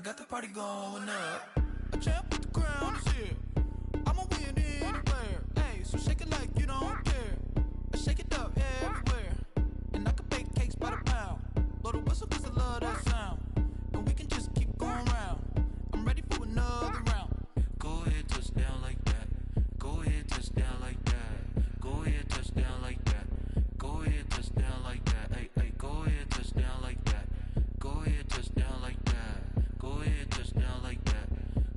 got the party going up. A champ with the crown is here. I'ma win anywhere. Hey, so shake it like you don't care. I shake it up everywhere. And I can bake cakes by the pound. Blow the whistle cause I love that sound. And we can just keep going round. I'm ready for another round. Go ahead, touch down like that. Go ahead, touch down like that. Go ahead, touch down like that. Go ahead, touch down like that. Hey, hey, go ahead, touch down like that. Go ahead, touch down like that. Go ahead, touch down like that.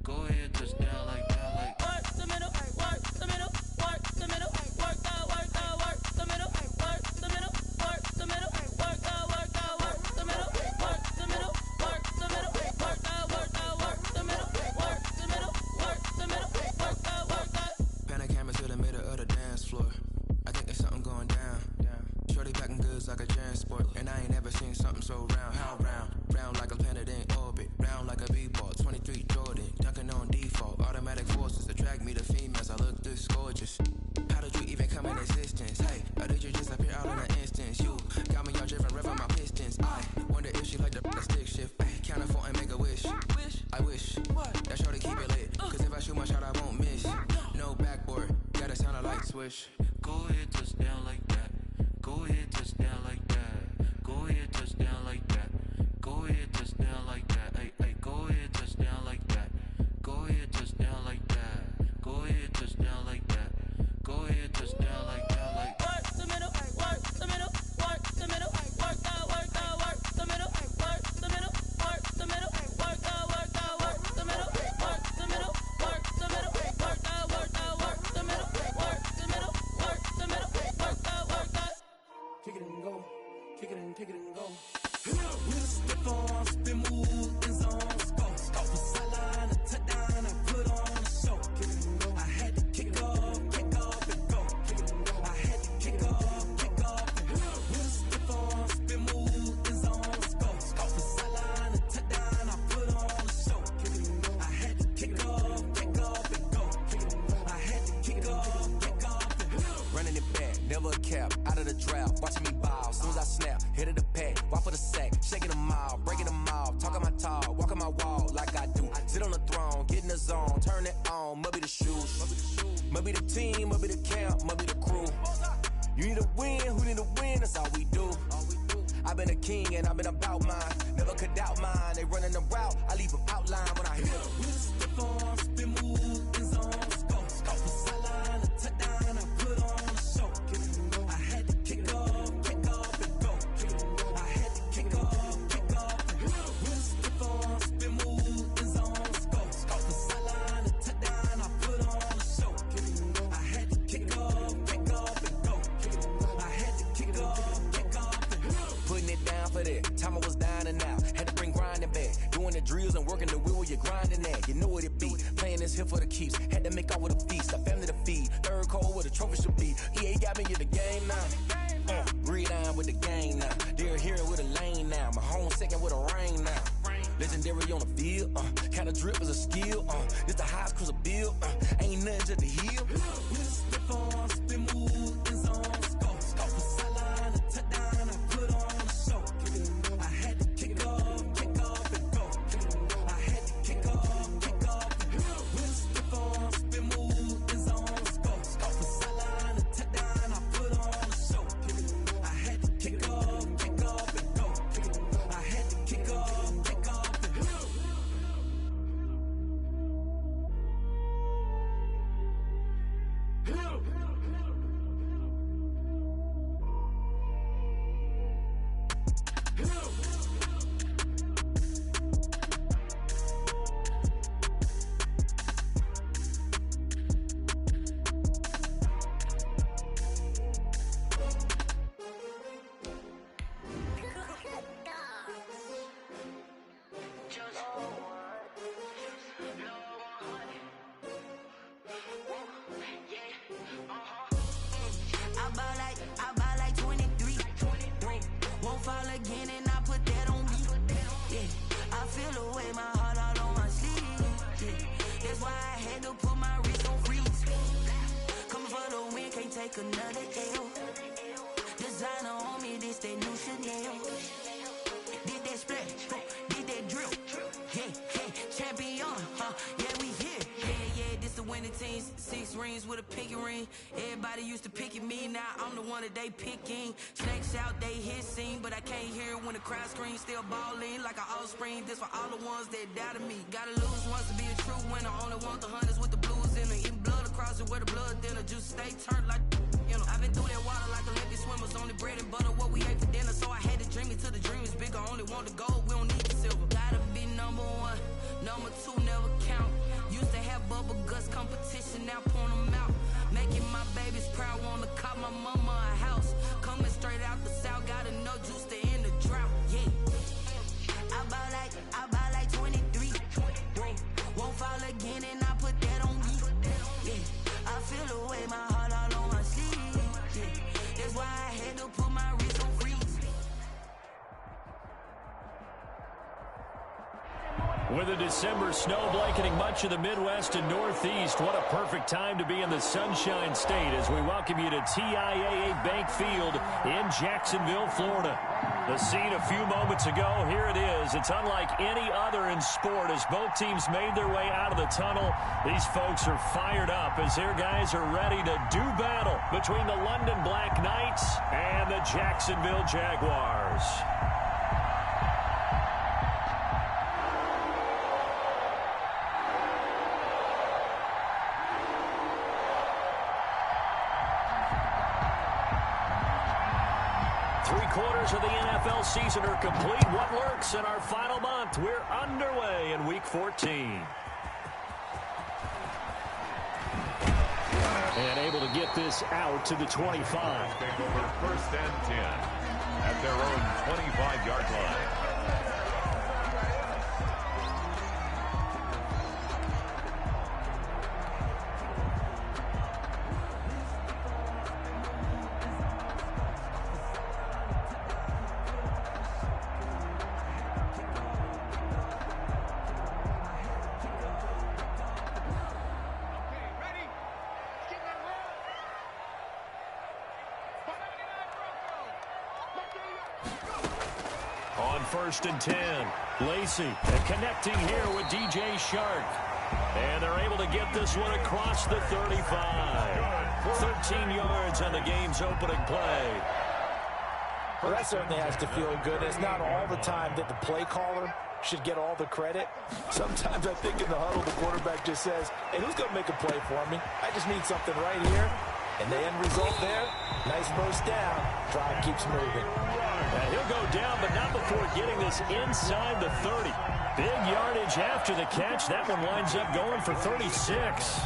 Go ahead, touch down like that. Like work the middle, work the middle, work the middle, work out, work the middle, work the middle, work the middle, work out, work the middle, work the middle, work the middle, work out, work the middle, work the middle, work the middle, work out. Pan the camera to the middle of the dance floor. I think there's something going down. Shorty packing goods like a transport, and I ain't never seen something so round. How round? Round like a planet in orbit, round like a b-ball. 23 Jordan, dunking on default. Automatic forces attract me to females. I look this gorgeous. How did you even come in existence? Hey, or did you just appear out in an instance? You got me all driven, revving my pistons. I wonder if she like the stick shift. Ay, count a 4 and make a wish. I wish that shorty keep it lit, cause if I shoot my shot, I won't miss. No backboard, gotta sound a light switch. go ahead, touch down like that. Go ahead, touch down like that. Go ahead, touch down like that. Go ahead, touch down like that. Hey, hey, go ahead, touch down like that. Go ahead, touch down like that. Go ahead, touch down like that. Go ahead, touch down like that. Like Work the middle, work the middle, work the middle, work out, work the middle, work the middle, work the middle, work out, work the middle, work the middle, work the middle, work out, work the middle, work the middle, work the middle, work out. Kick it and go, kick it and kick it and go. With a stiff on, spin move in zones, go. From sideline to touchdown, I put on a show. Kick it and go. I had to kick off and go. Kick it and go. I had to kick off and go. With a stiff on, spin move in zones, go. From sideline to touchdown, I put on a show. Kick it and go. I had to kick off and go. Kick it and go. I had to kick off and go. Running it back, never a cap, out of the drought, watching me ball. Soon as I snap, hit of the pack, walk for the sack, shaking them all, breaking them off, talking my talk, walking my wall like I do. Sit on the throne, get in the zone, turn it on, must be the shoes, must be the team, must be the camp, must be the crew. You need a win, who need a win, that's all we do. I've been a king and I've been about mine, never could doubt mine. They running the route, I leave them outline when I hit them. With a stiff on, spin move in zones, go. From sideline to touchdown, I put on a show. Kick it and go. I had to kick off and go. Kick it and go. I had to kick off and go. With a stiff on, spin move in zones, go. From sideline to touchdown, I put on a show. Kick it and go. I had to kick off and go. Kick it and go. I had to kick off and go. Putting it down for that, time I was down and out. Had to bring grinding back, doing the drills and working the wheel where you're grinding at. You know what it be, playing this here for the keeps. Had to make out with a feast, a family to feed. Third cold where the trophy should be. EA got me in the game now. Read on with the game now. They're here with a lane now. My home second with a rain now. Legendary on the field, kind of drip is a skill. This the highest cruiser bill, ain't nothing just the hill. With a stiff on, spin move in zones, go. From sideline to touchdown, I put on a show. Kick it and go. I had to kick off and go. Kick it and go. I had to kick off and go. With a stiff on, spin move in zones, go. From sideline to touchdown, I put on a show. Kick it and go. I had to kick off and go. Kick it and go. I had to kick off and go. I buy like 23. Won't fall again and I put that on me. Yeah, I feel the way, my heart all on my sleeve. Yeah, that's why I had to put my wrist on freeze. Coming for the win, can't take another L. Designer on me, this that new Chanel. Did that splash, did that drill. Yeah, yeah. champion, yeah, we here. Yeah, this the winning team. 6 rings with a pinky ring. Everybody used to pick at me, now I'm the one that they picking. Snakes out, they hit scene, but I can't hear it when the crowd screams. Still balling like an offspring. This for all the ones that doubted me. Gotta lose once to be a true winner. Only want the hunters with the blues in it. Eating blood across it where the blood dinner. Juice stay turned like, you know. I've been through that water like Olympic swimmers. Only bread and butter, what we ate for dinner. So I had to dream it till the dream is bigger. Only want the gold, we don't need the silver. Gotta be number 1, number 2 never count. Used to have bubble guts competition, now point them out. Making my babies proud, wanna call my mama a house. Coming straight out the south, gotta know juice to end the drought. Yeah, I bought like 23. Won't fall again, and I put that on me. Yeah, I feel the way, my heart all on my sleeve. Yeah, that's why I had to put my wrist on freeze. With a December snow blanketing much of the Midwest and Northeast, what a perfect time to be in the Sunshine State as we welcome you to TIAA Bank Field in Jacksonville, Florida. The scene a few moments ago, here it is. It's unlike any other in sport as both teams made their way out of the tunnel. These folks are fired up as their guys are ready to do battle between the London Black Knights and the Jacksonville Jaguars. Three-quarters of the NFL season are complete. What works in our final month? We're underway in Week 14. And able to get this out to the 25. Over 1st and 10 at their own 25-yard line. On 1st and 10, Lacey and connecting here with DJ Shark. And they're able to get this one across the 35. 13 yards on the game's opening play. Well, that certainly has to feel good. It's not all the time that the play caller should get all the credit. Sometimes I think in the huddle, the quarterback just says, hey, who's going to make a play for me? I just need something right here. And the end result there, nice first down. Drive keeps moving. And he'll go down, but not before getting this inside the 30. Big yardage after the catch. That one winds up going for 36.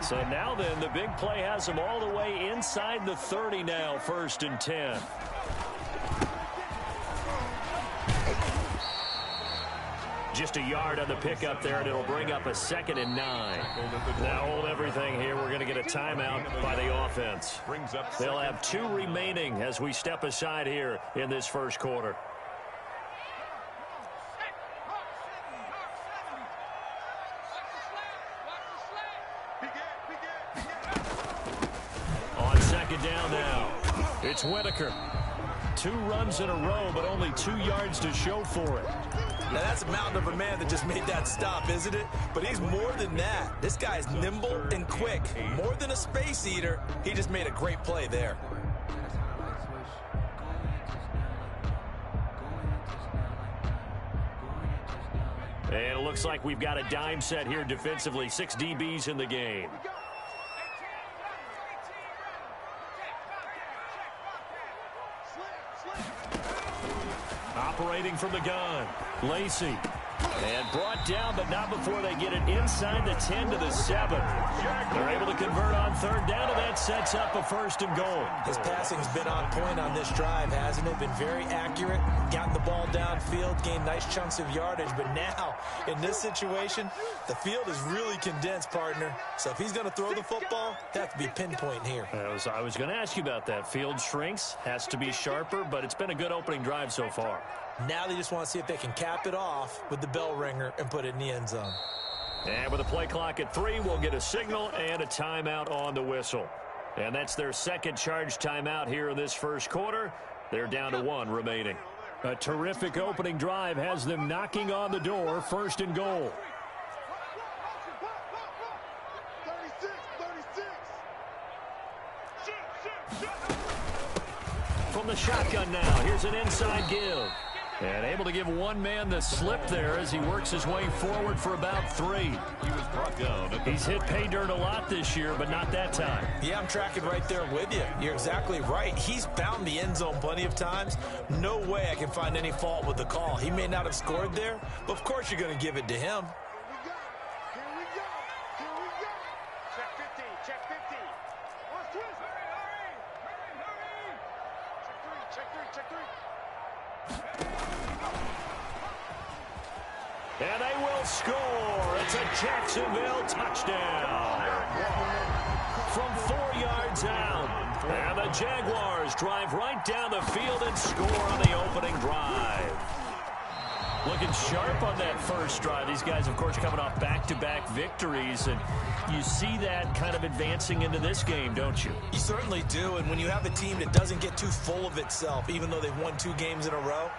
So now then, the big play has him all the way inside the 30 now, 1st and 10. Just a yard on the pickup there, and it'll bring up a 2nd and 9. Now hold everything here. We're going to get a timeout by the offense. They'll have 2 remaining as we step aside here in this first quarter. On 2nd down now, it's Whitaker. 2 runs in a row, but only 2 yards to show for it. Now, that's a mountain of a man that just made that stop, isn't it? But he's more than that. This guy's nimble and quick. More than a space eater, he just made a great play there. And it looks like we've got a dime set here defensively. 6 DBs in the game. Operating from the gun, Lacey. And brought down, but not before they get it inside the 10 to the 7. They're able to convert on 3rd down, and that sets up a 1st and goal. His passing's been on point on this drive, hasn't it? Been very accurate, gotten the ball downfield, gained nice chunks of yardage. But now, in this situation, the field is really condensed, partner. So if he's going to throw the football, it has to be pinpoint here. I was going to ask you about that. Field shrinks, has to be sharper, but it's been a good opening drive so far. Now they just want to see if they can cap it off with the bell ringer and put it in the end zone. And with a play clock at 3, we'll get a signal and a timeout on the whistle. And that's their 2nd charge timeout here in this first quarter. They're down to 1 remaining. A terrific opening drive has them knocking on the door, 1st and goal. the shotgun now. Here's an inside give. And able to give one man the slip there as he works his way forward for about 3. He was brought down. He's hit pay dirt a lot this year, but not that time. Yeah, I'm tracking right there with you. You're exactly right. He's found the end zone plenty of times. No way I can find any fault with the call. He may not have scored there, but of course you're going to give it to him. Here we go. Check 50. Check 50. Watch twist. Hurry. Check 3. And they will score. It's a Jacksonville touchdown. From 4 yards out. And the Jaguars drive right down the field and score on the opening drive. Looking sharp on that first drive. These guys, of course, coming off back-to-back victories. And you see that kind of advancing into this game, don't you? You certainly do. And when you have a team that doesn't get too full of itself, even though they've won 2 games in a row,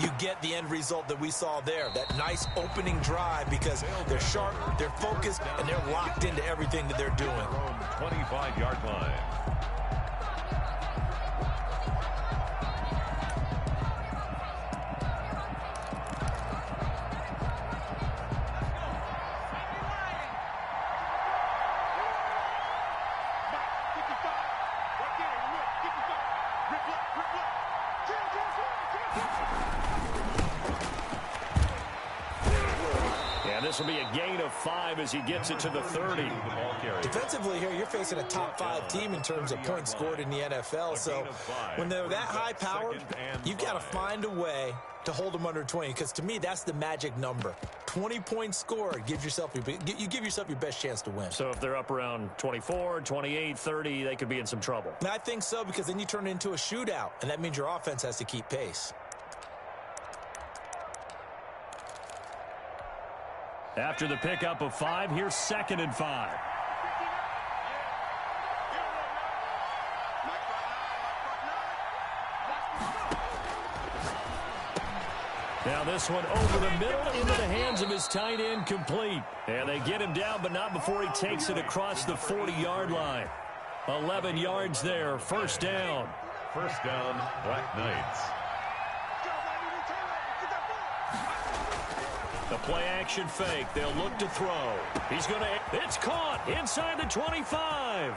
you get the end result that we saw there, that nice opening drive, because they're sharp, they're focused, and they're locked into everything that they're doing. 25-yard line. This will be a gain of 5 as he gets it to the 30. Defensively here, you're facing a top 5 team in terms of points scored in the NFL. So when they're that high-powered, you've got to find a way to hold them under 20, because to me, that's the magic number. 20 points scored, you give yourself your best chance to win. So if they're up around 24, 28, 30, they could be in some trouble. And I think so, because then you turn it into a shootout, and that means your offense has to keep pace. After the pickup of 5, here's 2nd and 5. Now this one over the middle into the hands of his tight end, complete. And they get him down, but not before he takes it across the 40-yard line. 11 yards there, first down. First down, Black Knights. The play-action fake. They'll look to throw. He's going to... It's caught inside the 25.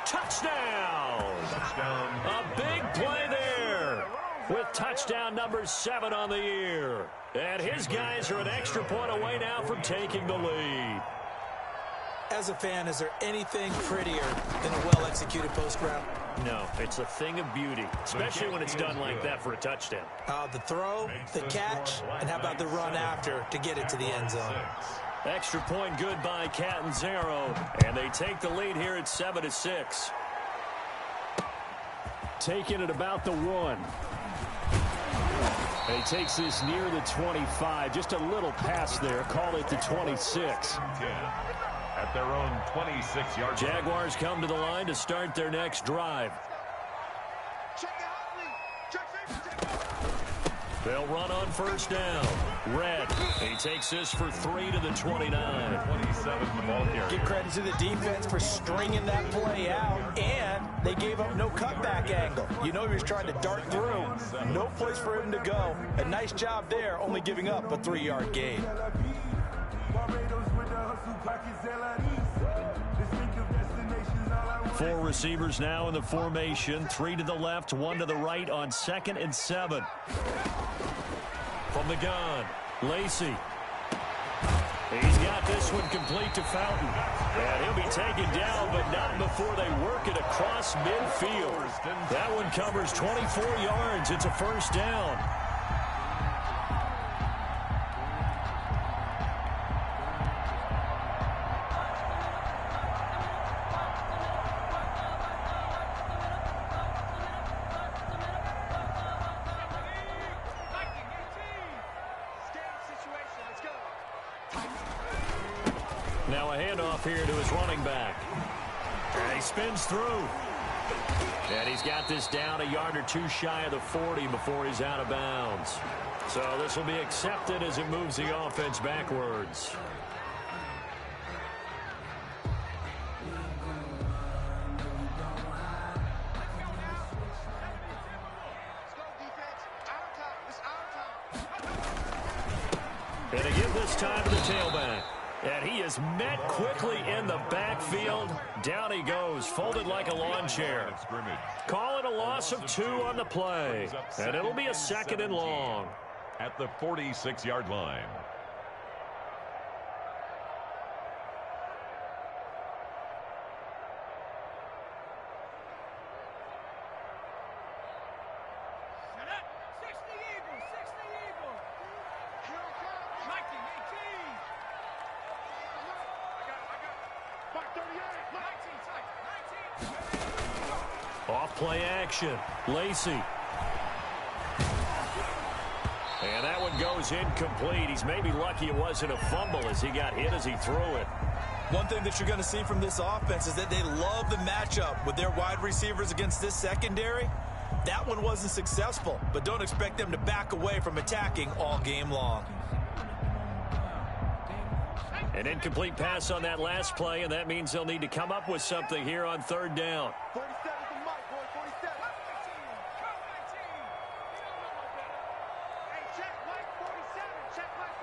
Touchdown. Touchdown. A big play there with touchdown number 7 on the year. And his guys are an extra point away now from taking the lead. As a fan, is there anything prettier than a well-executed post route? No, it's a thing of beauty, especially when it's done like that for a touchdown. The throw, the catch, and how about the run after to get it to the end zone? Extra point good by Catanzaro, and they take the lead here at 7-6. Taking it about the 1. And he takes this near the 25. Just a little pass there. Call it the 26. At their own 26-yard. Jaguars come to the line to start their next drive. They'll run on first down. Red. He takes this for 3 to the 29. 27 the ball carrier. Give credit to the defense for stringing that play out, and they gave up no cutback angle. You know he was trying to dart through. No place for him to go. A nice job there, only giving up a 3-yard gain. 4 receivers now in the formation. 3 to the left, 1 to the right on 2nd and 7. From the gun, Lacey. He's got this one complete to Fountain. And he'll be taken down, but not before they work it across midfield. That one covers 24 yards. It's a first down. Now a handoff here to his running back. And he spins through. And he's got this down a yard or 2 shy of the 40 before he's out of bounds. So this will be accepted as it moves the offense backwards. And they give this time to the tailback. And he is met quickly in the backfield. Down he goes, folded like a lawn chair. Call it a loss of 2 on the play. And it'll be a 2nd and long. At the 46-yard line. Off play action. Lacey. And that one goes incomplete. He's maybe lucky it wasn't a fumble as he got hit as he threw it. One thing that you're going to see from this offense is that they love the matchup with their wide receivers against this secondary. That one wasn't successful, but don't expect them to back away from attacking all game long. An incomplete pass on that last play, and that means they'll need to come up with something here on 3rd down. 47 to Mike, boy, 47. Hey, check Mike 47. Check Mike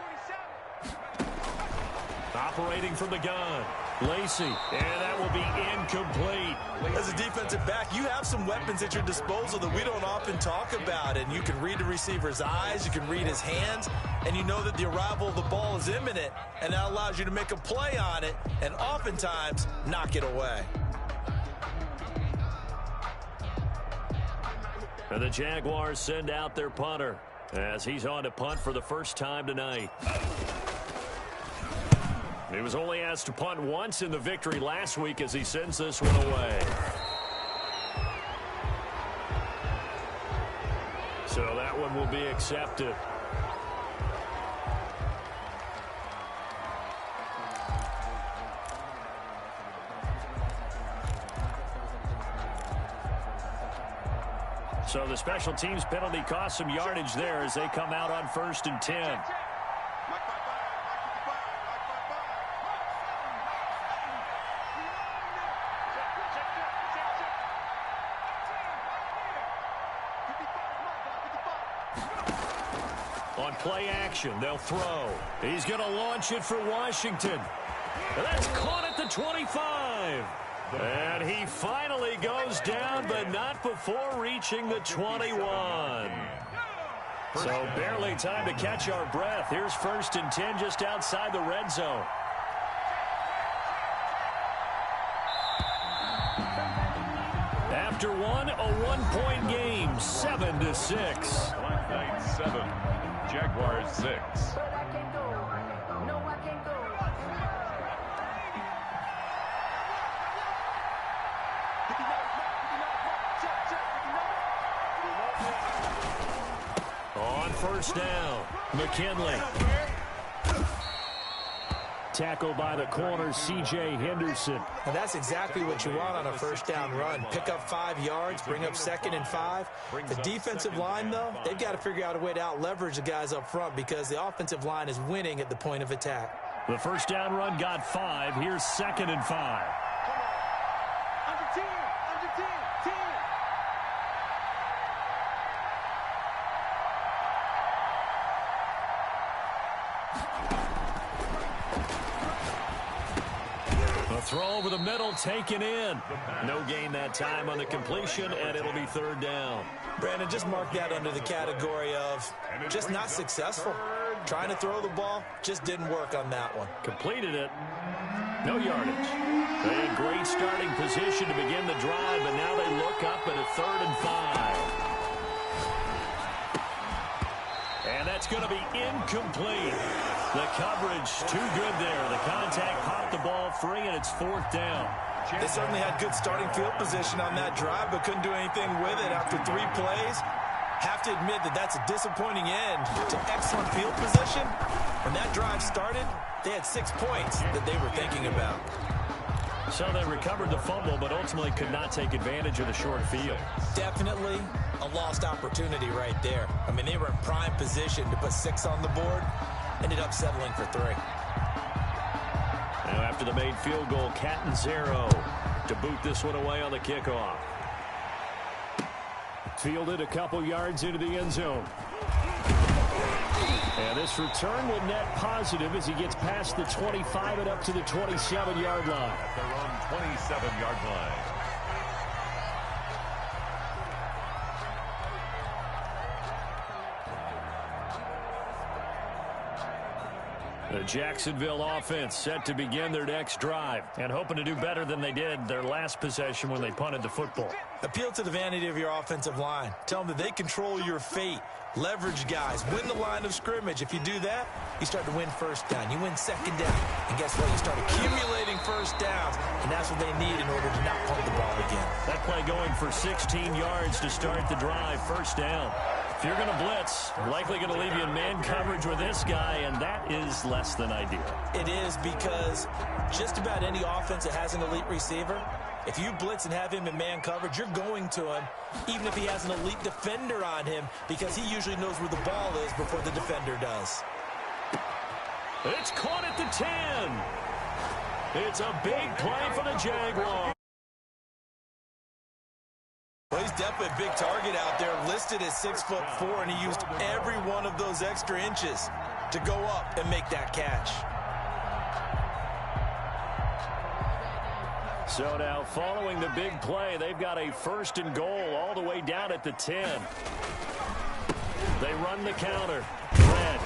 47. Operating from the gun. Lacey, and that will be incomplete. As a defensive back, you have some weapons at your disposal that we don't often talk about, and you can read the receiver's eyes, you can read his hands, and you know that the arrival of the ball is imminent, and that allows you to make a play on it and oftentimes knock it away. And the Jaguars send out their punter as he's on to punt for the first time tonight. He was only asked to punt once in the victory last week as he sends this one away. So that one will be accepted. So the special teams penalty cost some yardage there as they come out on 1st and 10. On play action, they'll throw. He's going to launch it for Washington. And that's caught at the 25. And he finally goes down, but not before reaching the 21. So barely time to catch our breath. Here's 1st and 10 just outside the red zone. After one, a one-point game, 7-6. Black Knights 7, Jaguars 6. On 1st down, McKinley. Tackled by the corner, C.J. Henderson. And that's exactly what you want on a 1st down run. Pick up 5 yards, bring up 2nd and 5. The defensive line, though, they've got to figure out a way to out-leverage the guys up front because the offensive line is winning at the point of attack. The 1st down run got 5. Here's 2nd and 5. Under 10, 10. A throw over the middle, taken in. No gain that time on the completion, and it'll be 3rd down. Brandon, just mark that under the category of just not successful. Trying to throw the ball, just didn't work on that one. Completed it. No yardage. They had great starting position to begin the drive, but now they look up at a 3rd and 5. And that's going to be incomplete. The coverage too good there. The contact popped the ball free, and it's 4th down. They certainly had good starting field position on that drive, but couldn't do anything with it after 3 plays. Have to admit that that's a disappointing end to excellent field position. When that drive started, they had 6 points that they were thinking about. So they recovered the fumble, but ultimately could not take advantage of the short field. Definitely a lost opportunity right there. I mean, they were in prime position to put 6 on the board. Ended up settling for 3. Now after the made field goal, Catanzaro to boot this one away on the kickoff. Fielded a couple yards into the end zone. And this return will net positive as he gets past the 25 and up to the 27-yard line. At their own 27-yard line. The Jacksonville offense set to begin their next drive and hoping to do better than they did their last possession when they punted the football. Appeal to the vanity of your offensive line. Tell them that they control your fate. Leverage guys. Win the line of scrimmage. If you do that, you start to win first down. You win second down. And guess what? You start accumulating first downs. And that's what they need in order to not punt the ball again. That play going for 16 yards to start the drive. First down. If you're going to blitz, likely going to leave you in man coverage with this guy, and that is less than ideal. It is, because just about any offense that has an elite receiver, if you blitz and have him in man coverage, you're going to him, even if he has an elite defender on him, because he usually knows where the ball is before the defender does. It's caught at the 10. It's a big play for the Jaguars. Well, he's definitely a big target out there, listed at 6'4", and he used every one of those extra inches to go up and make that catch. So now, following the big play, they've got a 1st and goal all the way down at the 10. They run the counter. Red.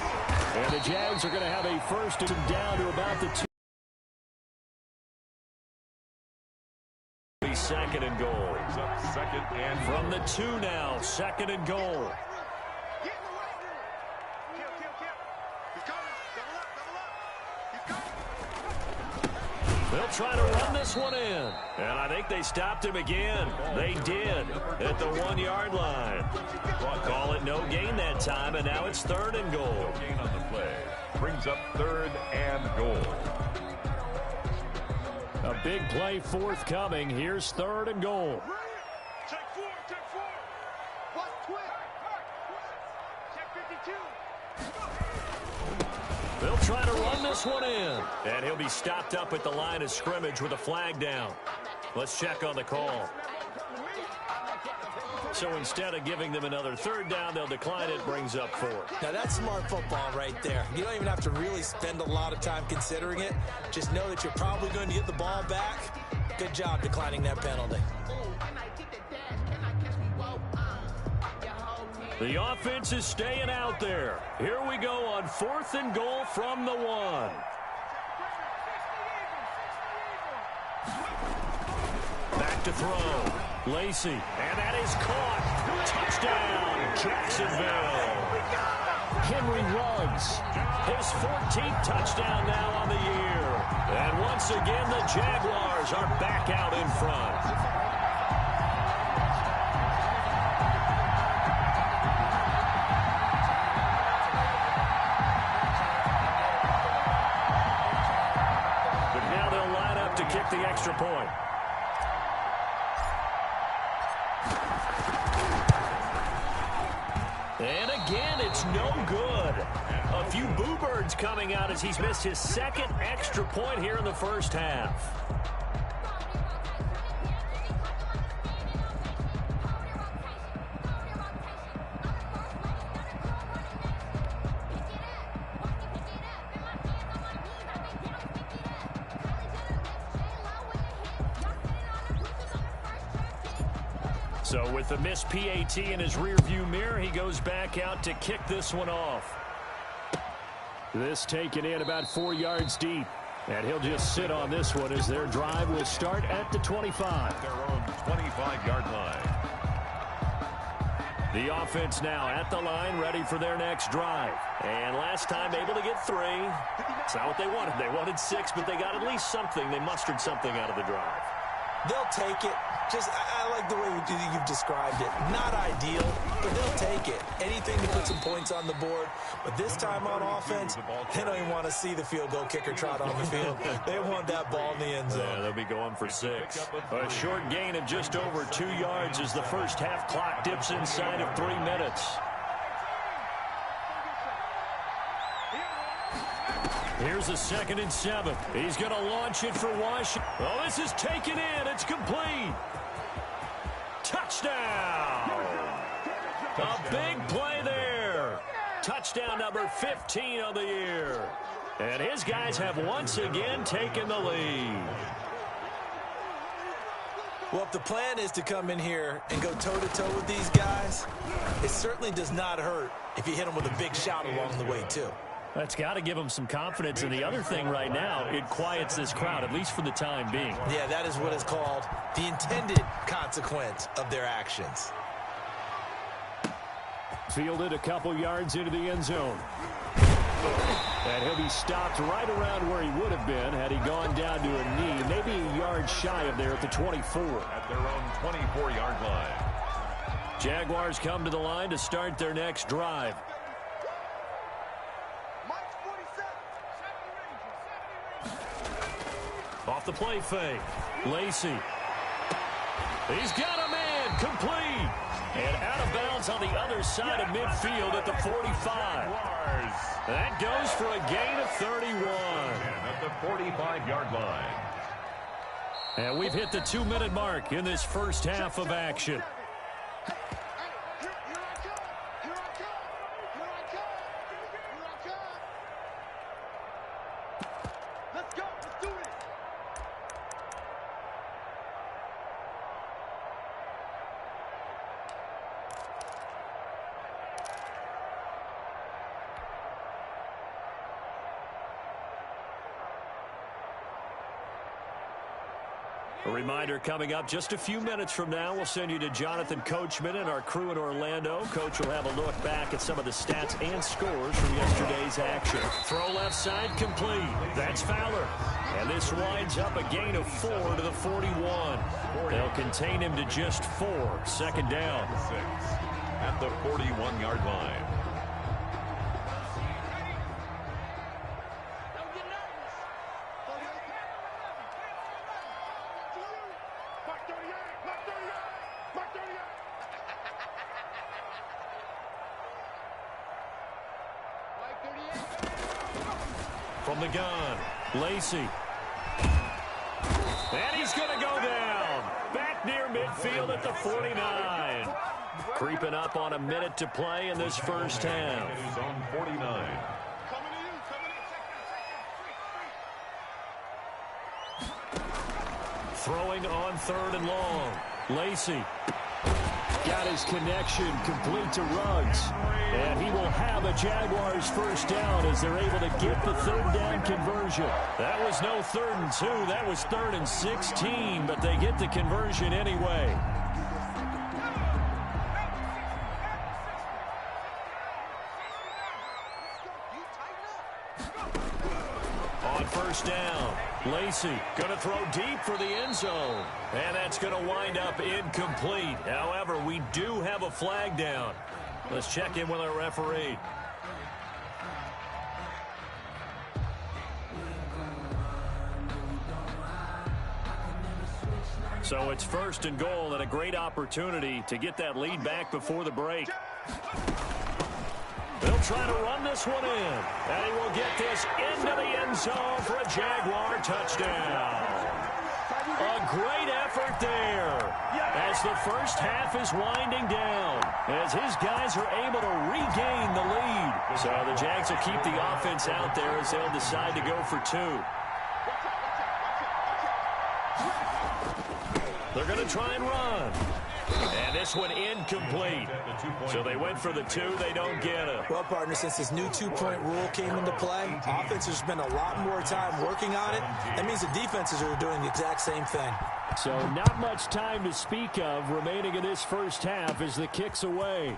And the Jags are going to have a 1st and down to about the 2. 2nd and goal. Second and from the 2 now. 2nd and goal. They'll try to run this one in. And I think they stopped him again. They did at the 1-yard line. Call it no gain that time, and now it's 3rd and goal. No gain on the play. Brings up 3rd and goal. A big play forthcoming. Here's 3rd and goal. Check 4. Watch twist. Check 52. They'll try to run this one in. And he'll be stopped up at the line of scrimmage with a flag down. Let's check on the call. So instead of giving them another 3rd down, they'll decline it. Brings up 4. Now, that's smart football right there. You don't even have to really spend a lot of time considering it. Just know that you're probably going to get the ball back. Good job declining that penalty. The offense is staying out there. Here we go on 4th and goal from the 1. Back to throw. Lacey, and that is caught. Touchdown, Jacksonville. Henry Ruggs, his 14th touchdown now on the year. And once again, the Jaguars are back out in front. But now they'll line up to kick the extra point. And again, it's no good. A few boo birds coming out as he's missed his 2nd extra point here in the first half. So with the missed PAT in his rearview mirror, he goes back out to kick this one off. This taken in about 4 yards deep. And he'll just sit on this one as their drive will start at the 25. Their own 25-yard line. The offense now at the line, ready for their next drive. And last time able to get 3. It's not what they wanted. They wanted 6, but they got at least something. They mustered something out of the drive. They'll take it. I like the way you've described it. Not ideal, but they'll take it. Anything to put some points on the board. But this time on offense, they don't even want to see the field goal kicker trot on the field. They want that ball in the end zone. Yeah, they'll be going for 6. A short gain of just over 2 yards as the first half clock dips inside of 3 minutes. Here's a 2nd and 7. He's going to launch it for Washington. Oh, this is taken in. It's complete. Touchdown. A big play there. touchdown number 15 of the year. And his guys have once again taken the lead. Well, if the plan is to come in here and go toe-to-toe with these guys, it certainly does not hurt if you hit them with a big shout along the way, too. That's got to give them some confidence. And the other thing right now, it quiets this crowd, at least for the time being. Yeah, that is what is called the intended consequence of their actions. Fielded a couple yards into the end zone. And he'll be stopped right around where he would have been had he gone down to a knee, maybe a yard shy of there at the 24. At their own 24-yard line. Jaguars come to the line to start their next drive. Off the play fake. Lacy. He's got a man. Complete. And out of bounds on the other side of midfield at the 45. That goes for a gain of 31. And at the 45-yard line. And we've hit the 2-minute mark in this first half of action. A reminder coming up just a few minutes from now, we'll send you to Jonathan Coachman and our crew in Orlando. Coach will have a look back at some of the stats and scores from yesterday's action. Throw left side complete. That's Fowler. And this winds up a gain of 4 to the 41. They'll contain him to just 4. Second down. 6 at the 41-yard line. From the gun, Lacy. And he's going to go down. Back near midfield at the 49. Creeping up on a minute to play in this first half. His own 49. Throwing on 3rd and long. Lacy. Got his connection complete to Ruggs. And he will have a Jaguars first down as they're able to get the 3rd down conversion. That was no 3rd and 2. That was 3rd and 16, but they get the conversion anyway. On first down, Lacy going to throw deep for the end zone. And that's going to wind up incomplete. However, we do have a flag down. Let's check in with our referee. So it's 1st and goal and a great opportunity to get that lead back before the break. They'll try to run this one in. And he will get this into the end zone for a Jaguar touchdown. A great effort there as the first half is winding down, as his guys are able to regain the lead. So the Jags will keep the offense out there as they'll decide to go for 2. They're going to try and run. And this one incomplete. So they went for the 2. They don't get it. Well, partner, since this new 2-point rule came into play, offenses spend a lot more time working on it. That means the defenses are doing the exact same thing. So not much time to speak of remaining in this first half as the kick's away.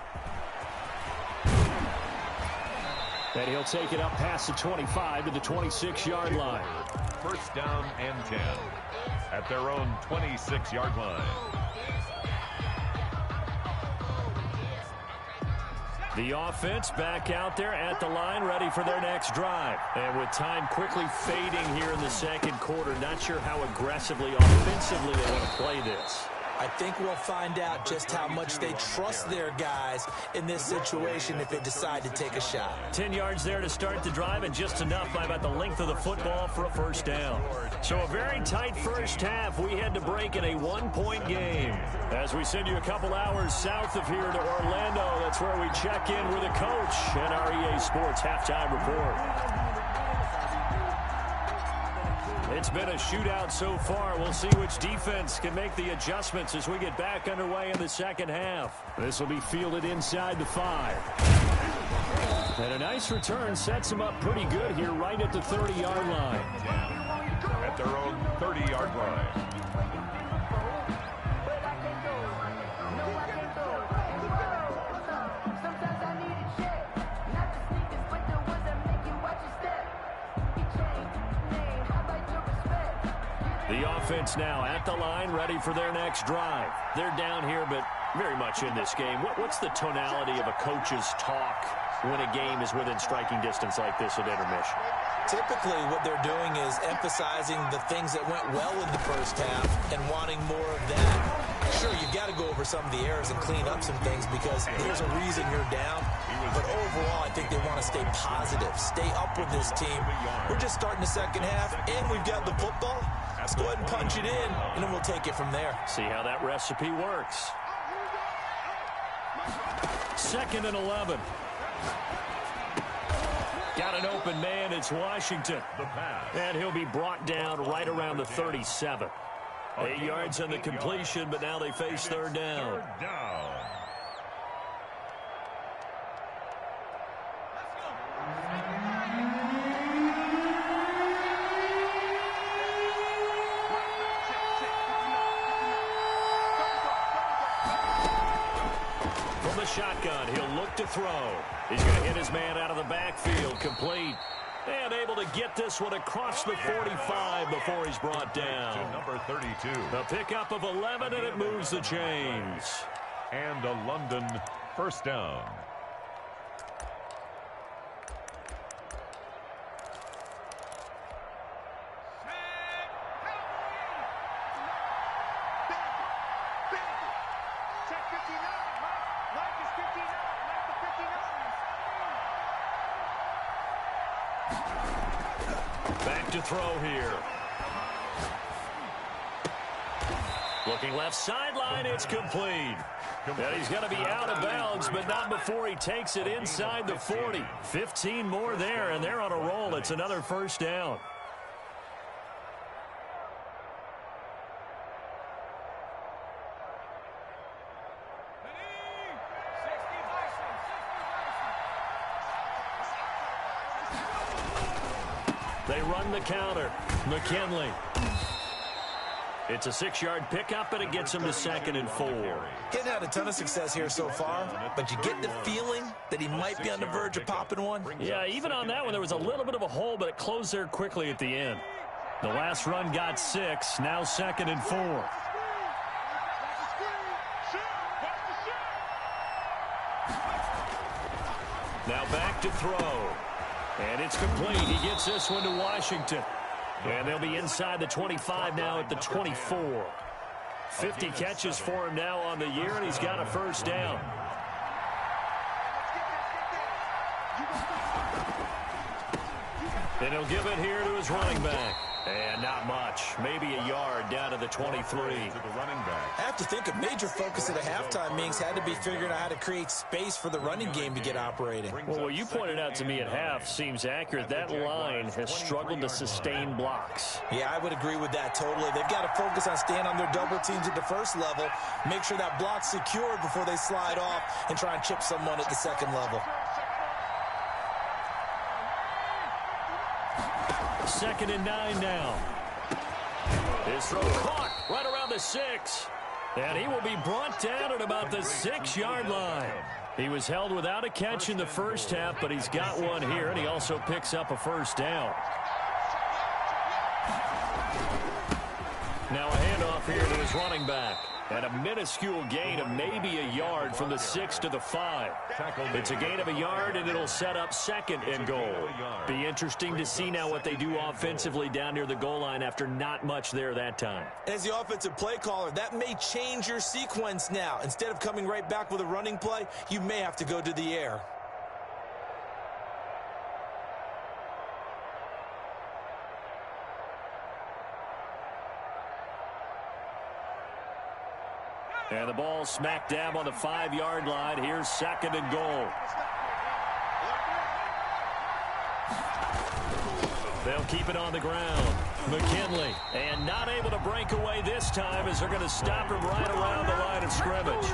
And he'll take it up past the 25 to the 26-yard line. First down and 10 at their own 26-yard line. The offense back out there at the line, ready for their next drive. And with time quickly fading here in the second quarter, not sure how aggressively, offensively they want to play this. I think we'll find out just how much they trust their guys in this situation if they decide to take a shot. 10 yards there to start the drive, and just enough by about the length of the football for a first down. So a very tight first half. We had to break in a one-point game. As we send you a couple hours south of here to Orlando, that's where we check in with a coach and our EA Sports halftime report. It's been a shootout so far. We'll see which defense can make the adjustments as we get back underway in the second half. This will be fielded inside the 5. And a nice return sets them up pretty good here right at the 30-yard line. At their own 30-yard line. The offense now at the line, ready for their next drive. They're down here, but very much in this game. What's the tonality of a coach's talk when a game is within striking distance like this at intermission? Typically, what they're doing is emphasizing the things that went well in the first half and wanting more of that. Sure, you've got to go over some of the errors and clean up some things because there's a reason you're down. But overall, I think they want to stay positive, stay up with this team. We're just starting the second half, and we've got the football. Let's go ahead and punch it in, and then we'll take it from there. See how that recipe works. 2nd and 11. Got an open man. It's Washington. And he'll be brought down right around the 37. 8 yards on the completion, but now they face third down. From the shotgun, he'll look to throw. He's going to hit his man out of the backfield, complete. And able to get this one across the 45 before he's brought down. To number 32. A pickup of 11, and it moves the chains. And a London first down. Back to throw here. Looking left sideline, it's complete. And he's going to be out of bounds, but not before he takes it inside the 40. 15 more there, and they're on a roll. It's another first down. They run the counter. McKinley. It's a 6-yard pickup, and it gets him to 2nd and 4. Getting had a ton of success here so far, but you get the feeling that he might be on the verge of popping one. Yeah, even on that one, there was a little bit of a hole, but it closed there quickly at the end. The last run got 6, now 2nd and 4. Now back to throw. And it's complete. He gets this one to Washington. And they'll be inside the 25 now at the 24. 50 catches for him now on the year, and he's got a first down. And he'll give it here to his running back. And not much. Maybe a yard down to the 23. I have to think a major focus of the halftime meetings had to be figuring out how to create space for the running game to get operating. Well, what you pointed out to me at half seems accurate. That line has struggled to sustain blocks. Yeah, I would agree with that totally. They've got to focus on staying on their double teams at the first level, make sure that block's secured before they slide off and try and chip someone at the second level. 2nd and 9 now. His throw caught right around the 6. And he will be brought down at about the 6-yard line. He was held without a catch in the first half, but he's got one here, and he also picks up a first down. Now a handoff here to his running back. And a minuscule gain of maybe a yard from the 6 to the 5. It's a gain of a yard, and it'll set up 2nd and goal. Be interesting to see now what they do offensively down near the goal line after not much there that time. As the offensive play caller, that may change your sequence now. Instead of coming right back with a running play, you may have to go to the air. And the ball smack dab on the 5-yard line. Here's 2nd and goal. They'll keep it on the ground. McKinley, and not able to break away this time as they're going to stop him right around the line of scrimmage.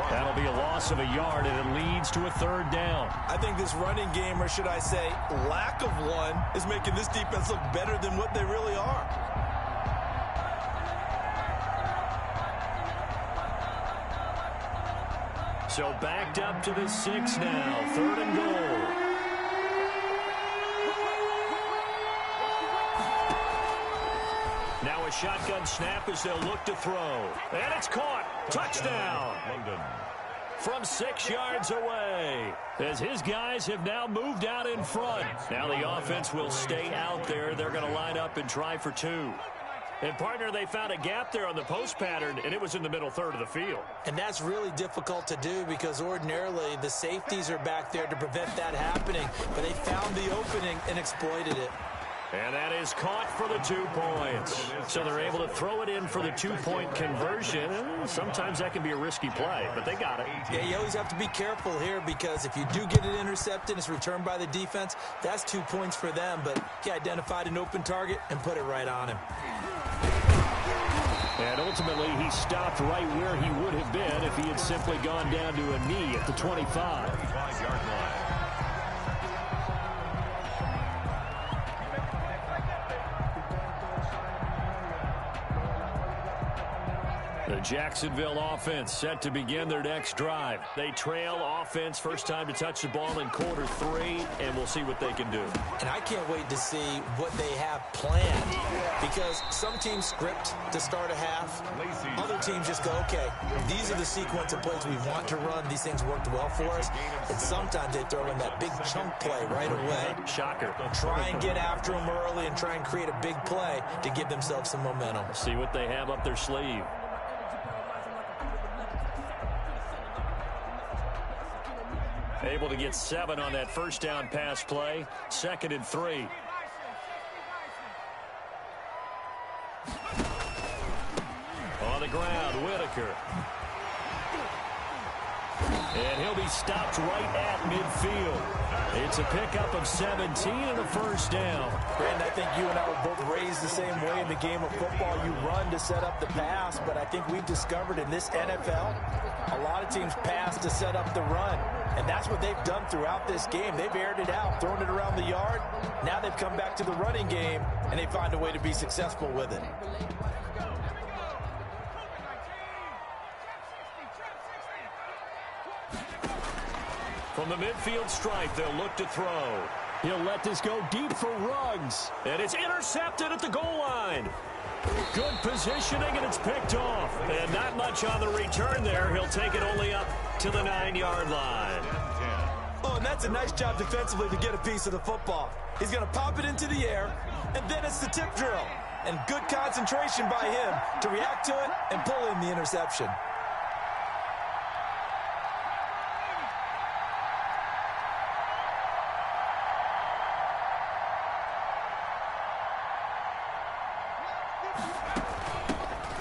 That'll be a loss of a yard, and it leads to a 3rd down. I think this running game, or should I say lack of one, is making this defense look better than what they really are. So backed up to the 6 now. 3rd and goal. Now a shotgun snap as they'll look to throw. And it's caught. Touchdown. From 6 yards away. As his guys have now moved out in front. Now the offense will stay out there. They're going to line up and try for 2. And, partner, they found a gap there on the post pattern, and it was in the middle 3rd of the field. And that's really difficult to do because ordinarily the safeties are back there to prevent that happening. But they found the opening and exploited it. And that is caught for the 2 points. So they're able to throw it in for the 2-point conversion. And sometimes that can be a risky play, but they got it. Yeah, you always have to be careful here because if you do get it intercepted, it's returned by the defense, that's 2 points for them. But he identified an open target and put it right on him. And ultimately, he stopped right where he would have been if he had simply gone down to a knee at the 25. 5-yard line. The Jacksonville offense set to begin their next drive. They trail offense, first time to touch the ball in quarter 3, and we'll see what they can do. And I can't wait to see what they have planned because some teams script to start a half. Other teams just go, okay, these are the sequence of plays we want to run. These things worked well for us. And sometimes they throw in that big chunk play right away. Shocker. Try and get after them early and try and create a big play to give themselves some momentum. See what they have up their sleeve. Able to get 7 on that first down pass play. 2nd and 3. On the ground, Whitaker. And he'll be stopped right at midfield. It's a pickup of 17 and a first down. Brandon, I think you and I were both raised the same way in the game of football. You run to set up the pass, but I think we've discovered in this NFL, a lot of teams pass to set up the run. And that's what they've done throughout this game. They've aired it out, thrown it around the yard. Now they've come back to the running game, and they find a way to be successful with it. From the midfield stripe, they'll look to throw. He'll let this go deep for Ruggs. And it's intercepted at the goal line. Good positioning, and it's picked off. And not much on the return there. He'll take it only up to the 9-yard line. Oh, and that's a nice job defensively to get a piece of the football. He's going to pop it into the air, and then it's the tip drill. And good concentration by him to react to it and pull in the interception.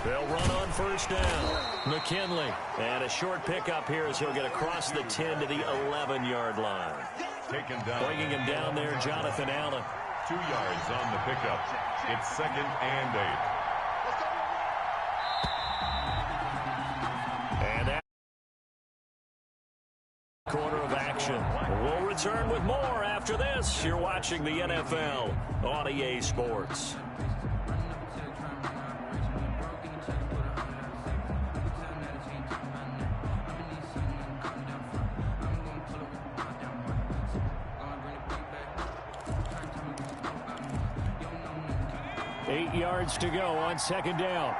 They'll run on first down. McKinley. And a short pickup here as he'll get across the 10 to the 11-yard line. Taken down. Bringing him down there, Jonathan Allen. 2 yards on the pickup. It's 2nd and 8. And that quarter of action. We'll return with more after this. You're watching the NFL on EA Sports. Eight yards to go on second down.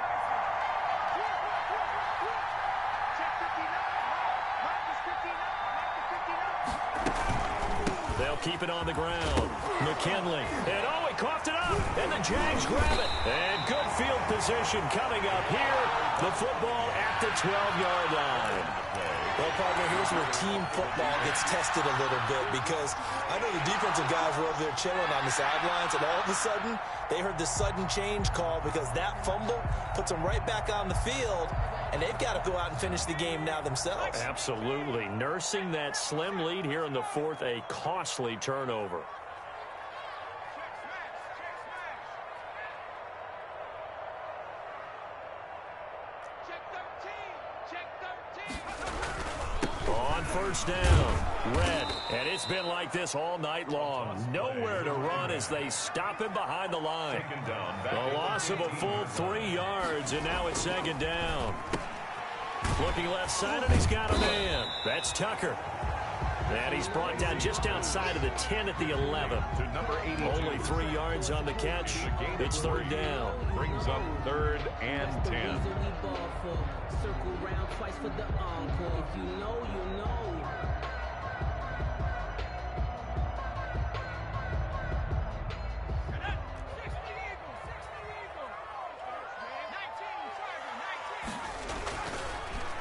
They'll keep it on the ground. McKinley. And he coughed it up. And the Jags grab it. And good field position coming up here. The football at the 12-yard line. Well, partner, here's where team football gets tested a little bit because I know the defensive guys were over there chilling on the sidelines, and all of a sudden, they heard the sudden change call because that fumble puts them right back on the field, and they've got to go out and finish the game now themselves. Absolutely. Nursing that slim lead here in the fourth, a costly turnover. First down, Red, and it's been like this all night long. Nowhere to run as they stop him behind the line. A loss of a full 3 yards, and now it's second down. Looking left side, and he's got a man. That's Tucker. And he's brought down just outside of the 10 at the 11. Only 3 yards on the catch. It's third down. Brings up 3rd and 10. Circle round twice for the encore. If you know, you know.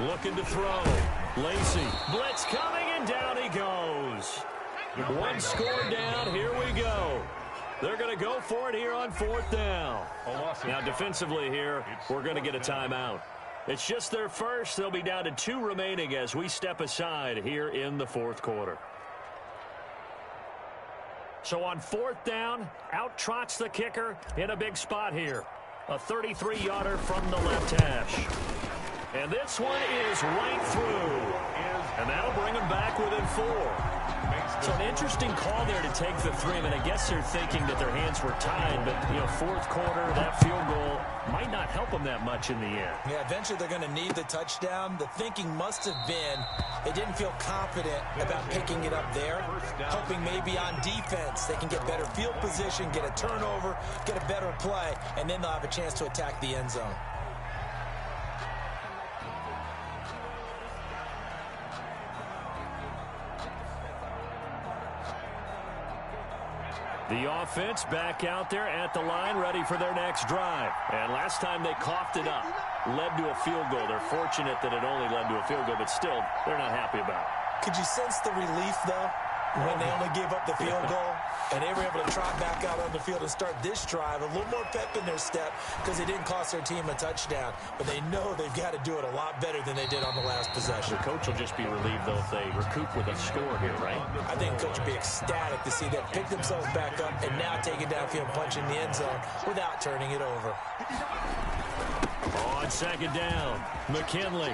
Looking to throw. Lacey. Blitz coming, and down he goes. One score down. Here we go. They're going to go for it here on fourth down. Now, defensively here, we're going to get a timeout. It's just their first. They'll be down to 2 remaining as we step aside here in the fourth quarter. So on fourth down, out trots the kicker in a big spot here. A 33-yarder from the left hash. And this one is right through. And that'll bring them back within 4. So an interesting call there to take the 3. I mean, I guess they're thinking that their hands were tied, but, you know, fourth quarter, that field goal might not help them that much in the end. Yeah, eventually they're going to need the touchdown. The thinking must have been they didn't feel confident about picking it up there, hoping maybe on defense they can get better field position, get a turnover, get a better play, and then they'll have a chance to attack the end zone. The offense back out there at the line, ready for their next drive. And last time they coughed it up, led to a field goal. They're fortunate that it only led to a field goal, but still, they're not happy about it. Could you sense the relief, though, when they only gave up the field goal? And they were able to trot back out on the field and start this drive. A little more pep in their step because they didn't cost their team a touchdown. But they know they've got to do it a lot better than they did on the last possession. The coach will just be relieved, though, if they recoup with a score here, right? I think the coach will be ecstatic to see them pick themselves back up and now take it downfield, punch in the end zone without turning it over. On second down, McKinley.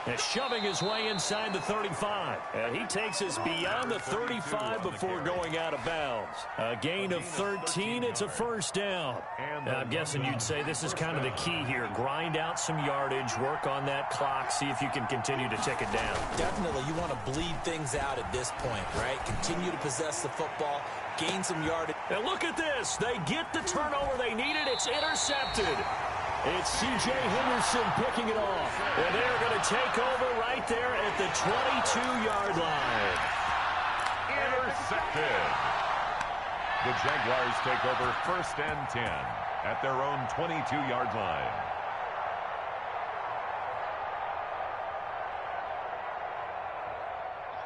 And shoving his way inside the 35. And he takes us beyond the 35 before going out of bounds. A gain of 13. It's a first down. And I'm guessing you'd say this is kind of the key here. Grind out some yardage, work on that clock, see if you can continue to tick it down. Definitely. You want to bleed things out at this point, right? Continue to possess the football, gain some yardage. And look at this. They get the turnover they needed. It's intercepted. It's C.J. Henderson picking it off. And they're going to take over right there at the 22-yard line. Intercepted. The Jaguars take over 1st and 10 at their own 22-yard line.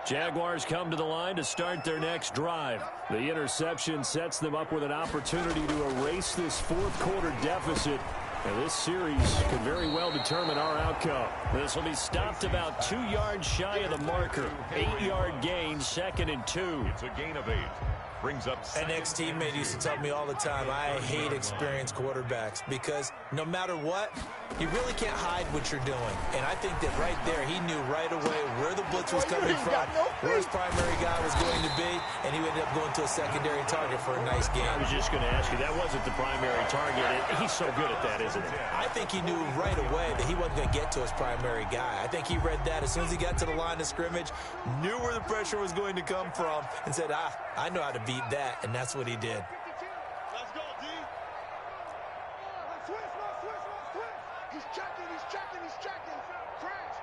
Jaguars come to the line to start their next drive. The interception sets them up with an opportunity to erase this fourth quarter deficit. And this series could very well determine our outcome. This will be stopped about 2 yards shy of the marker. 8-yard gain, 2nd and 2. It's a gain of 8. Brings up an ex-teammate used to tell me all the time, I hate experienced quarterbacks because no matter what, you really can't hide what you're doing. And I think that right there, he knew right away where the blitz was coming from, where his primary guy was going to be, and he ended up going to a secondary target for a nice game. I was just going to ask you, that wasn't the primary target. He's so good at that, isn't he? I think he knew right away that he wasn't going to get to his primary guy. I think he read that as soon as he got to the line of scrimmage, knew where the pressure was going to come from, and said, I know how to beat that, and that's what he did. Let's go, D. Switch. He's checking. Crash.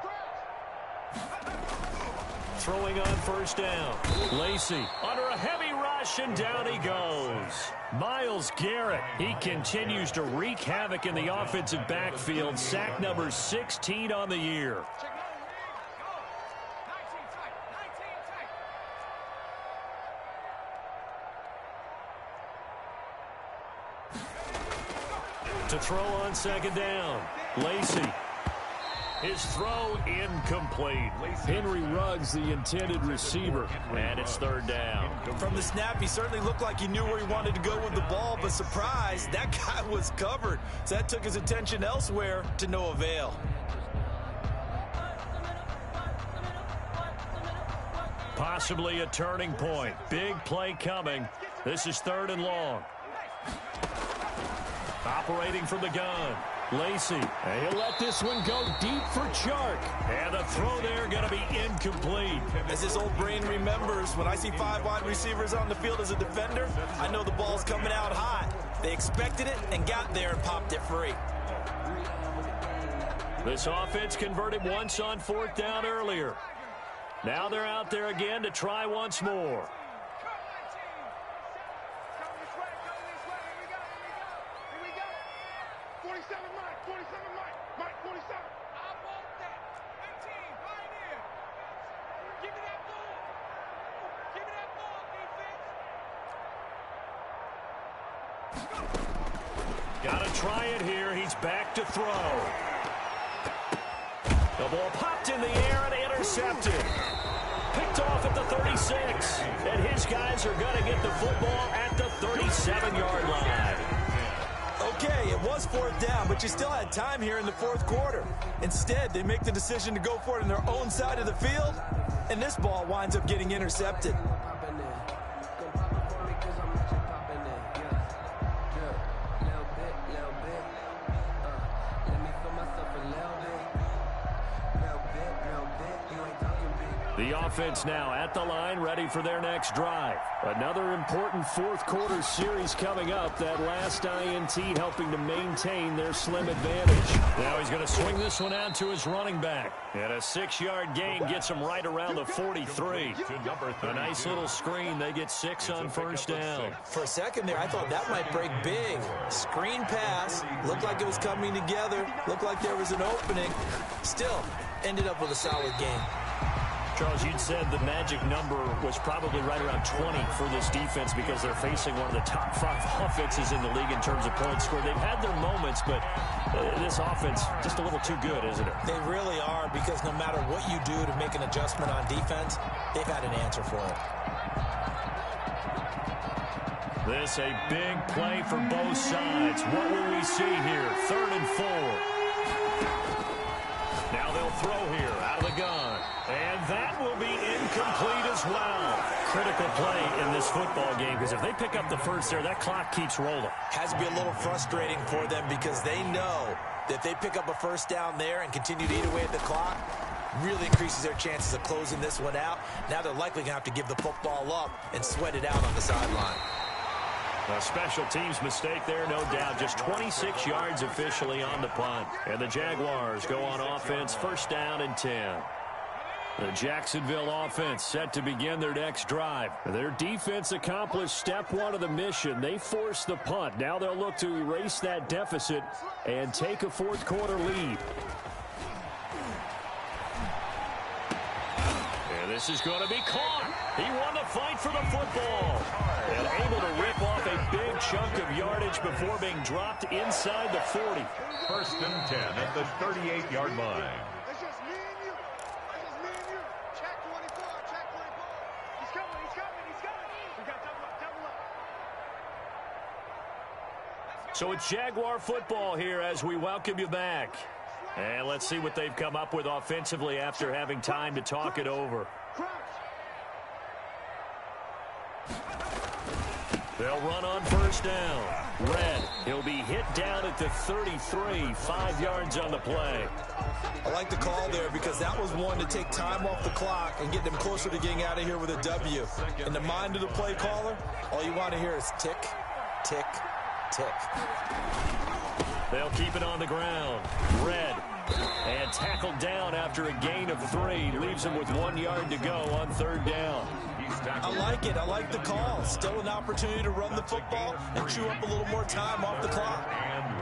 Throwing on first down. Lacey under a heavy rush, and down he goes. Myles Garrett, he continues to wreak havoc in the offensive backfield. Sack number 16 on the year. To throw on second down. Lacey. His throw incomplete. Henry Ruggs, the intended receiver, and it's third down. From the snap, he certainly looked like he knew where he wanted to go with the ball, but surprise, that guy was covered. So that took his attention elsewhere to no avail. Possibly a turning point. Big play coming. This is third and long. Operating from the gun. Lacey, he'll let this one go deep for Chark. And the throw there going to be incomplete. As his old brain remembers, when I see 5 wide receivers on the field as a defender, I know the ball's coming out hot. They expected it and got there and popped it free. This offense converted once on fourth down earlier. Now they're out there again to try once more. Got to try it here. He's back to throw. The ball popped in the air and intercepted. Picked off at the 36. And his guys are going to get the football at the 37-yard line. Okay, it was fourth down, but you still had time here in the fourth quarter. Instead, they make the decision to go for it on their own side of the field, and this ball winds up getting intercepted. The offense now at the line, ready for their next drive. Another important fourth quarter series coming up. That last INT helping to maintain their slim advantage. Now he's going to swing this one out to his running back. And a 6-yard gain gets him right around the 43. A nice little screen. They get 6 on first down. For a second there, I thought that might break big. Screen pass. Looked like it was coming together. Looked like there was an opening. Still, ended up with a solid game. Charles, you'd said the magic number was probably right around 20 for this defense because they're facing one of the top 5 offenses in the league in terms of points scored. They've had their moments, but this offense just a little too good, isn't it? They really are, because no matter what you do to make an adjustment on defense, they've had an answer for it. This a big play for both sides. What will we see here? 3rd and 4. Now they'll throw here out of the gun. And that will be incomplete as well. Critical play in this football game, because if they pick up the first there, that clock keeps rolling. Has to be a little frustrating for them, because they know that if they pick up a first down there and continue to eat away at the clock, really increases their chances of closing this one out. Now they're likely going to have to give the football up and sweat it out on the sideline. A special teams mistake there, no doubt. Just 26 yards officially on the punt. And the Jaguars go on offense, first down and 10. The Jacksonville offense set to begin their next drive. Their defense accomplished step 1 of the mission. They forced the punt. Now they'll look to erase that deficit and take a fourth quarter lead. And this is going to be caught. He won the fight for the football. And able to rip off a big chunk of yardage before being dropped inside the 40. 1st and 10 at the 38-yard line. It's just me and you. It's just me and you. Check 24. Check 24. He's coming. He's coming. He's coming. We got double up. Double up. So it's Jaguar football here as we welcome you back. And let's see what they've come up with offensively after having time to talk it over. They'll run on first down. Red, he'll be hit down at the 33, 5 yards on the play. I like the call there, because that was one to take time off the clock and get them closer to getting out of here with a W. In the mind of the play caller, all you want to hear is tick, tick, tick. They'll keep it on the ground. Red And tackled down after a gain of 3. Leaves him with 1 yard to go on 3rd down. I like it. I like the call. Still an opportunity to run the football and chew up a little more time off the clock. And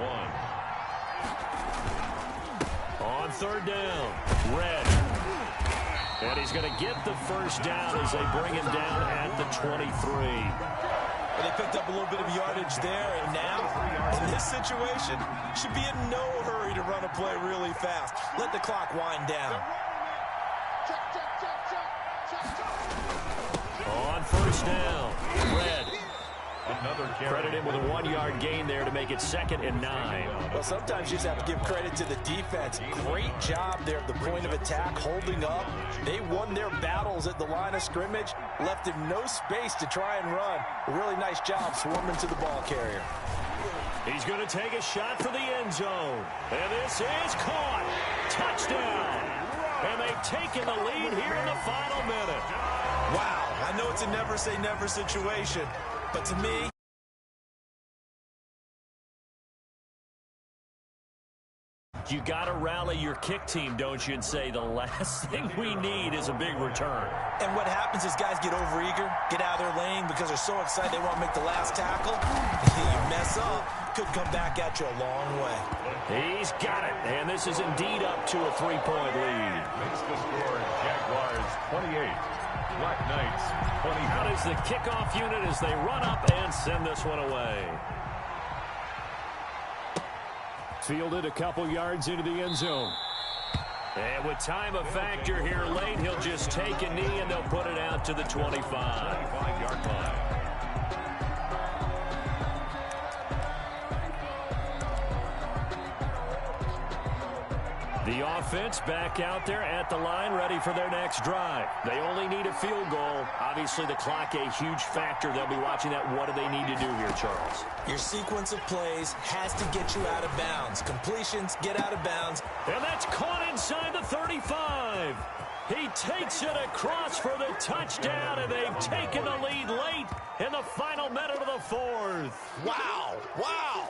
1. On 3rd down, Red. And he's going to get the first down as they bring him down at the 23. They picked up a little bit of yardage there, and now, in this situation, should be in no hurry to run a play really fast. Let the clock wind down. On 1st down, Red. Another credit him with a 1 yard gain there to make it 2nd and 9. Well, sometimes you just have to give credit to the defense. Great job there at the point of attack, holding up. They won their battles at the line of scrimmage, left him no space to try and run. A really nice job swarming to the ball carrier. He's going to take a shot for the end zone. And this is caught. Touchdown. And they've taken the lead here in the final minute. Wow, I know it's a never-say-never situation, but to me, you got to rally your kick team, don't you, and say the last thing we need is a big return. And what happens is guys get overeager, get out of their lane because they're so excited they want to make the last tackle. You mess up, could come back at you a long way. He's got it, and this is indeed up to a 3-point lead. Makes the score Jaguars 28, Black Knights 20. Out is the kickoff unit as they run up and send this one away. Fielded a couple yards into the end zone. And with time a factor here late, he'll just take a knee and they'll put it out to the 25-yard line. The offense back out there at the line, ready for their next drive. They only need a field goal. Obviously, the clock a huge factor. They'll be watching that. What do they need to do here, Charles? Your sequence of plays has to get you out of bounds. Completions, get out of bounds. And that's caught inside the 35. He takes it across for the touchdown, and they've taken the lead late in the final minute of the 4th. Wow, wow.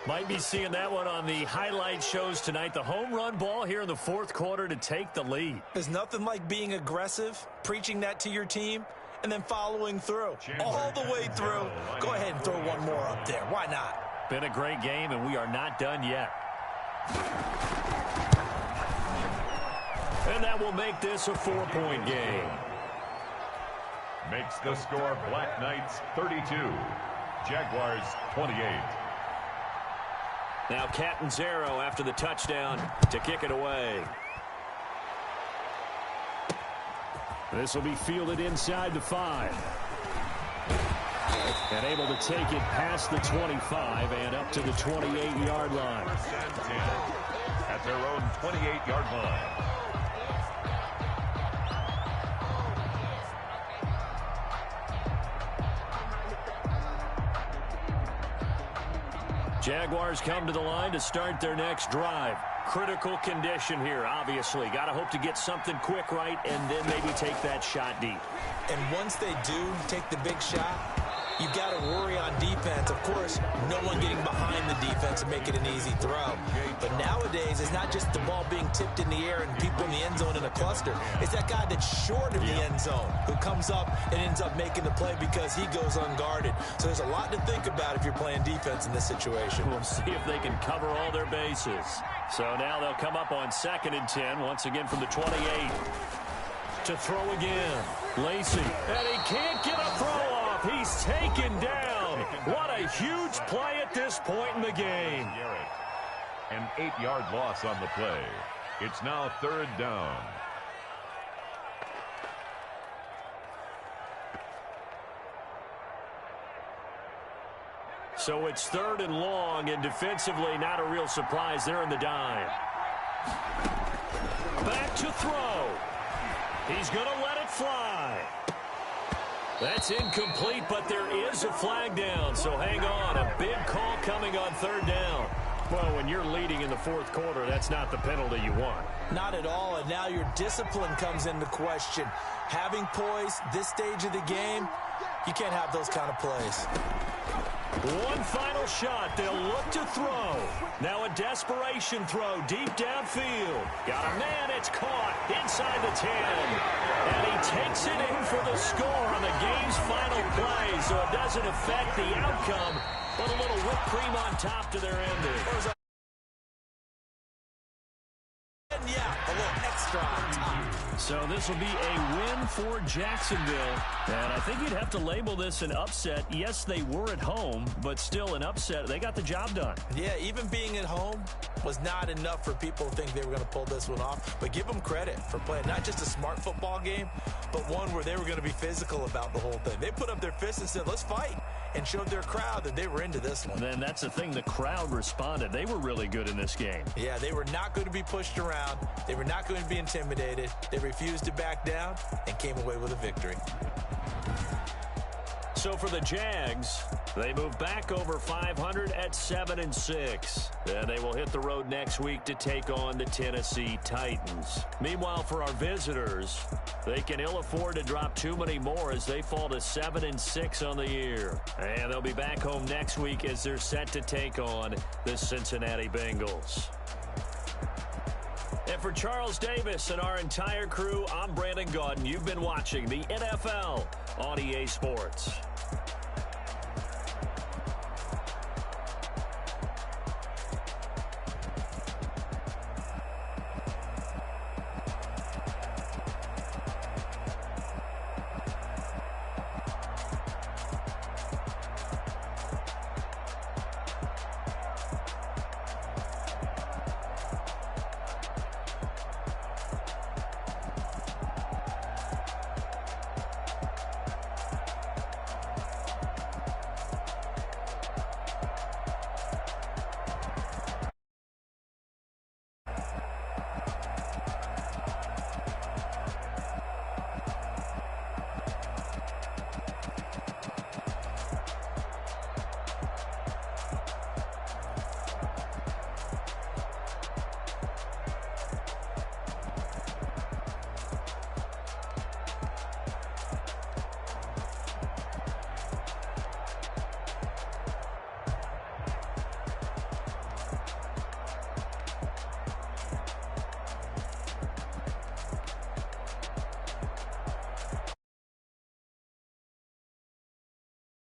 Might be seeing that one on the highlight shows tonight. The home run ball here in the 4th quarter to take the lead. There's nothing like being aggressive, preaching that to your team, and then following through. All the way through. Go ahead and throw one more up there. Why not? Been a great game, and we are not done yet. And that will make this a 4-point game. Makes the score Black Knights 32, Jaguars 28. Now Catanzaro after the touchdown to kick it away. This will be fielded inside the 5. And able to take it past the 25 and up to the 28-yard line. At their own 28-yard line. Jaguars come to the line to start their next drive. Critical condition here, obviously. Got to hope to get something quick right and then maybe take that shot deep. And once they do take the big shot, you've got to worry on defense. Of course, no one getting behind the defense and make it an easy throw. But nowadays, it's not just the ball being tipped in the air and people in the end zone in a cluster. It's that guy that's short of the end zone who comes up and ends up making the play because he goes unguarded. So there's a lot to think about if you're playing defense in this situation. We'll see if they can cover all their bases. So now they'll come up on 2nd and 10, once again from the 28. To throw again, Lacey. And he can't get a throw off. He's taken down. What a huge play at this point in the game. An 8-yard loss on the play. It's now 3rd down. So it's 3rd and long, and defensively not a real surprise. They're in the dime. Back to throw. He's going to let it fly. That's incomplete, but there is a flag down, so hang on. A big call coming on 3rd down. Well, when you're leading in the 4th quarter, that's not the penalty you want. Not at all, and now your discipline comes into question. Having poise this stage of the game, You can't have those kind of plays. One final shot. They'll look to throw. Now a desperation throw deep downfield. Got a man. It's caught inside the 10. And he takes it in for the score on the game's final play. So it doesn't affect the outcome, but a little whipped cream on top to their ending. Yeah, a little extra on top. So this will be a win for Jacksonville. And I think you'd have to label this an upset. Yes, they were at home, but still an upset. They got the job done. Yeah, even being at home was not enough for people to think they were going to pull this one off. But give them credit for playing not just a smart football game, but one where they were going to be physical about the whole thing. They put up their fists and said, let's fight, and showed their crowd that they were into this one. Then that's the thing. The crowd responded. They were really good in this game. Yeah, they were not going to be pushed around. They were not going to be intimidated. They refused to back down and came away with a victory. So for the Jags, they move back over 500 at 7-6. Then they will hit the road next week to take on the Tennessee Titans. Meanwhile, for our visitors, they can ill afford to drop too many more as they fall to 7-6 on the year. And they'll be back home next week as they're set to take on the Cincinnati Bengals. And for Charles Davis and our entire crew, I'm Brandon Gaudin. You've been watching the NFL on EA Sports.